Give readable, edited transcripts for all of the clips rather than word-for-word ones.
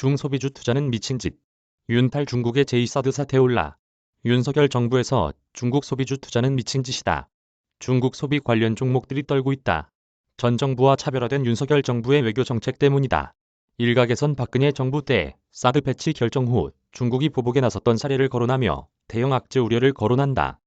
중소비주 투자는 미친 짓. 윤탈 중국의 제2사드 사태 올라. 윤석열 정부에서 중국 소비주 투자는 미친 짓이다. 중국 소비 관련 종목들이 떨고 있다. 전 정부와 차별화된 윤석열 정부의 외교 정책 때문이다. 일각에선 박근혜 정부 때 사드 배치 결정 후 중국이 보복에 나섰던 사례를 거론하며 대형 악재 우려를 거론한다.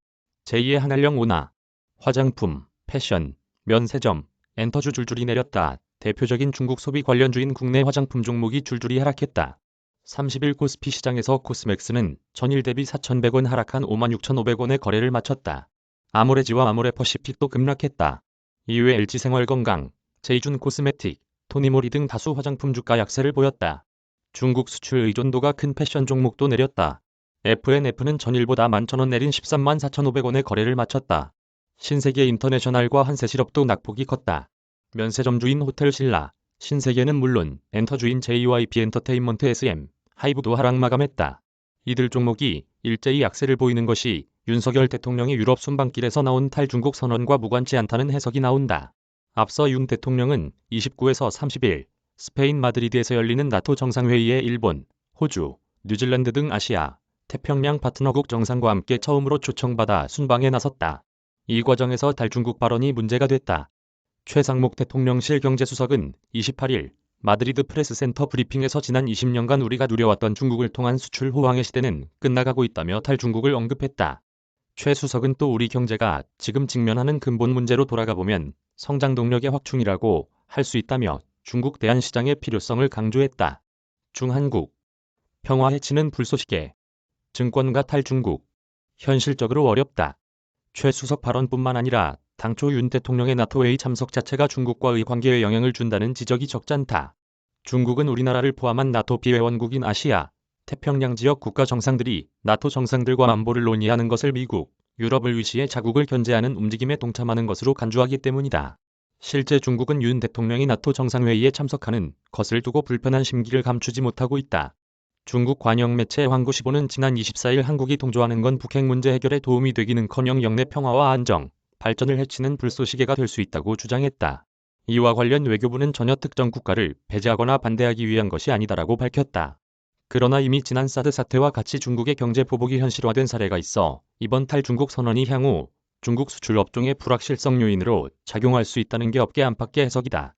제2의 한한령 온화. 화장품, 패션, 면세점, 엔터주 줄줄이 내렸다. 대표적인 중국 소비 관련주인 국내 화장품 종목이 줄줄이 하락했다. 30일 코스피 시장에서 코스맥스는 전일 대비 4,100원 하락한 56,500원에 거래를 마쳤다. 아모레지와 아모레퍼시픽도 급락했다. 이외 LG생활건강, 제이준 코스메틱, 토니모리 등 다수 화장품 주가 약세를 보였다. 중국 수출 의존도가 큰 패션 종목도 내렸다. FNF는 전일보다 11,000원 내린 13만 4,500원에 거래를 마쳤다. 신세계 인터내셔널과 한세실업도 낙폭이 컸다. 면세점주인 호텔신라, 신세계는 물론 엔터주인 JYP 엔터테인먼트 SM, 하이브도 하락 마감했다. 이들 종목이 일제히 약세를 보이는 것이 윤석열 대통령이 유럽 순방길에서 나온 탈중국 선언과 무관치 않다는 해석이 나온다. 앞서 윤 대통령은 29에서 30일 스페인 마드리드에서 열리는 나토 정상회의에 일본, 호주, 뉴질랜드 등 아시아, 태평양 파트너국 정상과 함께 처음으로 초청받아 순방에 나섰다. 이 과정에서 탈중국 발언이 문제가 됐다. 최상목 대통령실 경제수석은 28일 마드리드 프레스센터 브리핑에서 지난 20년간 우리가 누려왔던 중국을 통한 수출 호황의 시대는 끝나가고 있다며 탈중국을 언급했다. 최 수석은 또 우리 경제가 지금 직면하는 근본 문제로 돌아가보면 성장 동력의 확충이라고 할 수 있다며 중국 대안시장의 필요성을 강조했다. 중한국 평화 해치는 불쏘시개. 증권가 탈중국. 현실적으로 어렵다. 최 수석 발언뿐만 아니라 당초 윤 대통령의 나토회의 참석 자체가 중국과의 관계에 영향을 준다는 지적이 적잖다. 중국은 우리나라를 포함한 나토 비회원국인 아시아, 태평양 지역 국가 정상들이 나토 정상들과 안보를 논의하는 것을 미국, 유럽을 위시해 자국을 견제하는 움직임에 동참하는 것으로 간주하기 때문이다. 실제 중국은 윤 대통령이 나토 정상회의에 참석하는 것을 두고 불편한 심기를 감추지 못하고 있다. 중국 관영 매체 황구시보는 지난 24일 한국이 동조하는 건 북핵 문제 해결에 도움이 되기는커녕 영내 평화와 안정, 발전을 해치는 불쏘시개가 될 수 있다고 주장했다. 이와 관련 외교부는 전혀 특정 국가를 배제하거나 반대하기 위한 것이 아니다라고 밝혔다. 그러나 이미 지난 사드 사태와 같이 중국의 경제 보복이 현실화된 사례가 있어 이번 탈중국 선언이 향후 중국 수출 업종의 불확실성 요인으로 작용할 수 있다는 게 업계 안팎의 해석이다.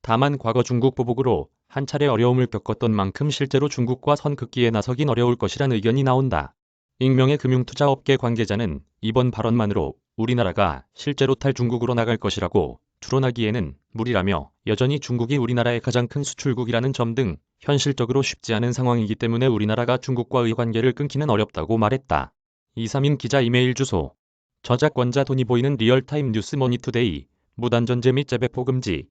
다만 과거 중국 보복으로 한 차례 어려움을 겪었던 만큼 실제로 중국과 선 긋기에 나서긴 어려울 것이란 의견이 나온다. 익명의 금융투자업계 관계자는 이번 발언만으로 우리나라가 실제로 탈중국으로 나갈 것이라고 추론하기에는 무리라며 여전히 중국이 우리나라의 가장 큰 수출국이라는 점 등 현실적으로 쉽지 않은 상황이기 때문에 우리나라가 중국과의 관계를 끊기는 어렵다고 말했다. 이삼인 기자 이메일 주소. 저작권자 돈이 보이는 리얼타임 뉴스 머니투데이. 무단전제 및 재배포 금지.